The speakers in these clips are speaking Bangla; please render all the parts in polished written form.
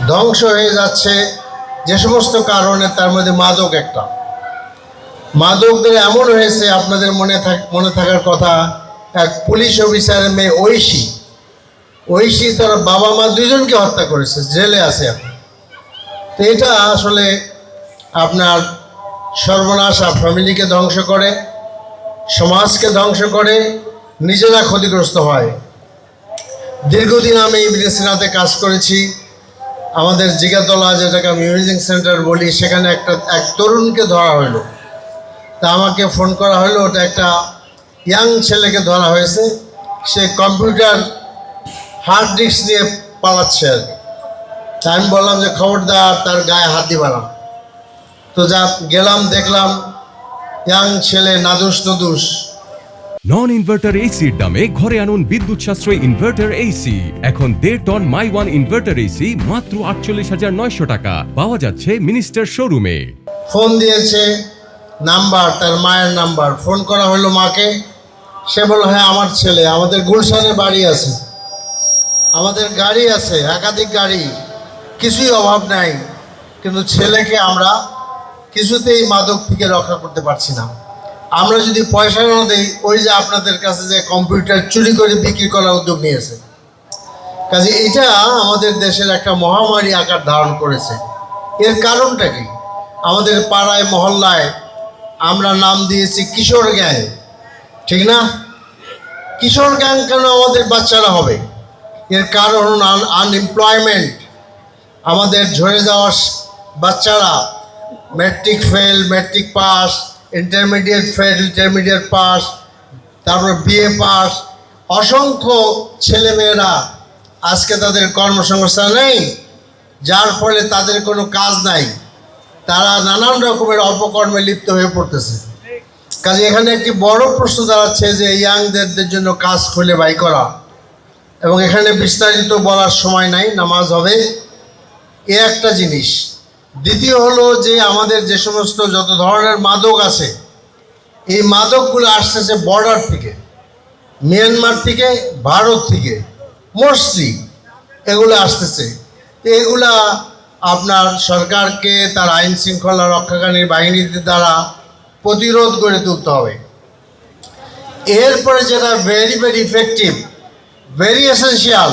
ধ্বংস হয়ে যাচ্ছে যে সমস্ত কারণে, তার মধ্যে মাদক একটা। মাদকদের এমন হয়েছে, আপনাদের মনে থাকার কথা, এক পুলিশ অফিসারের মেয়ে ঐশী তার বাবা মা দুজনকে হত্যা করেছে, জেলে আছে এখন। তো এটা আসলে আপনার সর্বনাশ, ফ্যামিলিকে ধ্বংস করে, সমাজকে ধ্বংস করে, নিজেরা ক্ষতিগ্রস্ত হয়। দীর্ঘদিন আমি ইবনে সিনাতে কাজ করেছি। আমাদের জিগাতলা, যেটাকে আমি ইমেজিং সেন্টার বলি, সেখানে এক তরুণকে ধরা হলো। তা আমাকে ফোন করা হলো, ওটা একটা ইয়াং ছেলেকে ধরা হয়েছে, সে কম্পিউটার হার্ড ডিস্ক নিয়ে পালাচ্ছে আর কি। তা আমি বললাম যে খবরদার তার গায়ে হাত দিবা না। তো যা গেলাম, দেখলাম ইয়াং ছেলে, নাদুস নদুস। নন ইনভার্টার এসির দামে ঘরে আনুন বিদ্যুৎ সাশ্রয়ী ইনভার্টার এসি। এখন 1.5 ton my one inverter AC মাত্র 48,900 টাকা পাওয়া যাচ্ছে মিনিস্টার শোরুমে। ফোন দিয়েছে নাম্বার, তার মায়ের নাম্বার। ফোন করা হলো মাকে। সে বলল, হ্যাঁ আমার ছেলে, আমাদের গুলশানে বাড়ি আছে, আমাদের গাড়ি আছে, একাধিক গাড়ি, কিছুই অভাব নাই, কিন্তু ছেলেকে আমরা কিছুতেই মাদক থেকে রক্ষা করতে পারছি না। আমরা যদি পয়সা না দিই, ওই যে আপনাদের কাছে যে কম্পিউটার চুরি করে বিক্রি করার উদ্যোগ নিয়েছে। কাজে এটা আমাদের দেশের একটা মহামারী আকার ধারণ করেছে। এর কারণটা কি? আমাদের পাড়ায় মহল্লায় আমরা নাম দিয়েছি কিশোর গ্যাং, ঠিক না? কিশোর গ্যাং কেন আমাদের বাচ্চারা হবে? এর কারণ আনএমপ্লয়মেন্ট। আমাদের ঝরে যাওয়া বাচ্চারা matric fail, matric pass, intermediate fail, intermediate pass, তারপর বিএ পাস, অসংখ্য ছেলেমেয়েরা আজকে তাদের কর্মসংস্থান নেই, যার ফলে তাদের কোনো কাজ নাই, তারা নানান রকমের অপকর্মে লিপ্ত হয়ে পড়তেছে। কাজে এখানে একটি বড় প্রশ্ন দাঁড়াচ্ছে যে ইয়াংদের জন্য কাজ খুলে বাই করা, এবং এখানে বিস্তারিত বলার সময় নাই, নামাজ হবে, এ একটা জিনিস। দ্বিতীয় হলো যে আমাদের যে সমস্ত যত ধরনের মাদক আছে, এই মাদকগুলো আসতেছে বর্ডার থেকে, মিয়ানমার থেকে, ভারত থেকে, মোস্টলি এগুলো আসতেছে। এগুলা আপনার সরকারকে তার আইন শৃঙ্খলা রক্ষাকারী বাহিনীর দ্বারা প্রতিরোধ গড়ে তুলতে হবে। এরপরে যেটা very very effective, very essential,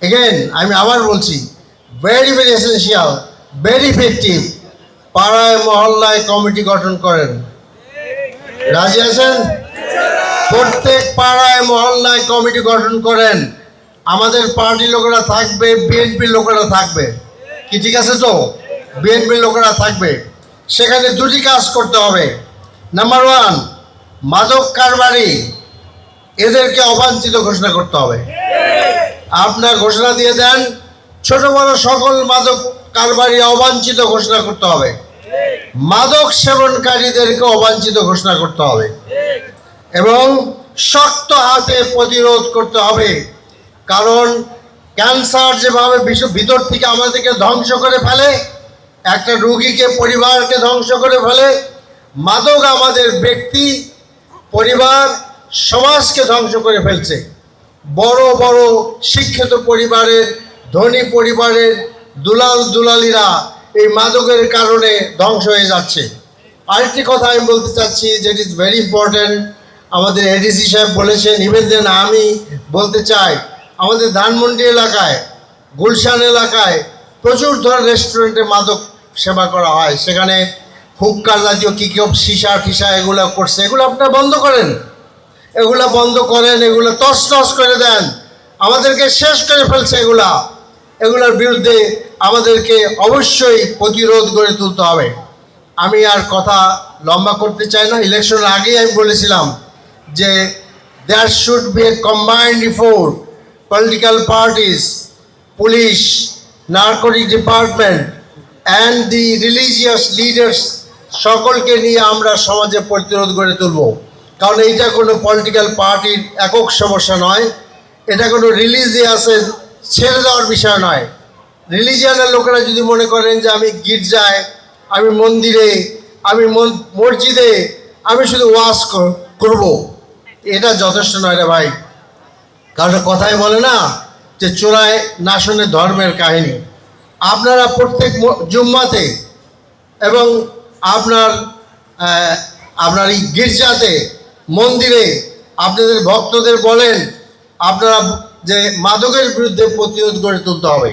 again আমি আবার বলছি, very very essential, very effective, পাড়ায় মহল্লায় কমিটি গঠন করেন। রাজি আছেন? প্রত্যেক পাড়ায় মহল্লায় কমিটি গঠন করেন। আমাদের পার্টির লোকেরা থাকবে, বিএনপির লোকেরা থাকবে, কি ঠিক আছে তো? বিএনপির লোকেরা থাকবে। সেখানে দুটি কাজ করতে হবে। নাম্বার ওয়ান, মাদক কারবারি এদেরকে অবাঞ্ছিত ঘোষণা করতে হবে। আপনার ঘোষণা দিয়ে দেন, ছোট বড় সকল মাদক কারবারি অবাঞ্ছিত ঘোষণা করতে হবে। মাদক সেবনকারীদেরকে অবাঞ্ছিত ঘোষণা করতে হবে এবং শক্ত হাতে প্রতিরোধ করতে হবে। কারণ ক্যান্সার যেভাবে ভিতর থেকে আমাদেরকে ধ্বংস করে ফেলে, একটা রোগীকে, পরিবারকে ধ্বংস করে ফেলে, মাদক আমাদের ব্যক্তি, পরিবার, সমাজকে ধ্বংস করে ফেলছে। বড় বড় শিক্ষিত পরিবারের, ধনী পরিবারের দুলাল দুলালিরা এই মাদকের কারণে ধ্বংস হয়ে যাচ্ছে। আরেকটি কথা আমি বলতে চাচ্ছি, যেট ইজ ভেরি ইম্পর্ট্যান্ট। আমাদের এডিসি সাহেব বলেছেন, ইভেন দেন আমি বলতে চাই, আমাদের ধানমন্ডি এলাকায়, গুলশান এলাকায় প্রচুর ধরনের রেস্টুরেন্টে মাদক সেবা করা হয়। সেখানে হুক্কা জাতীয় কী কী সীসা টিসা এগুলো করছে, এগুলো আপনারা বন্ধ করেন, এগুলো বন্ধ করেন, এগুলো তছনছ করে দেন। আমাদেরকে শেষ করে ফেলছে এগুলোর বিরুদ্ধে আমাদেরকে অবশ্যই প্রতিরোধ গড়ে তুলতে হবে। আমি আর কথা লম্বা করতে চাই না। ইলেকশনের আগেই আমি বলেছিলাম যে there should be a combined effort, political parties, police, narcotic department and the religious leaders, সকলকে নিয়ে আমরা সমাজে প্রতিরোধ গড়ে তুলব। কারণ এইটা কোনো পলিটিক্যাল পার্টির একক সমস্যা নয়, এটা কোনো রিলিজিয়াসের ছেড়ে দেওয়ার বিষয় নয়। রিলিজিয়ানের লোকেরা যদি মনে করেন যে আমি গির্জায়, আমি মন্দিরে, আমি মসজিদে আমি শুধু ওয়াজ করব, এটা যথেষ্ট নয় রে ভাই। কারণ কথাই বলে না যে চোরায় না শুনে ধর্মের কাহিনী। আপনারা প্রত্যেক জুম্মাতে এবং আপনার এই গির্জাতে, মন্দিরে আপনাদের ভক্তদের বলেন আপনারা যে মাদকের বিরুদ্ধে প্রতিরোধ গড়ে তুলতে হবে।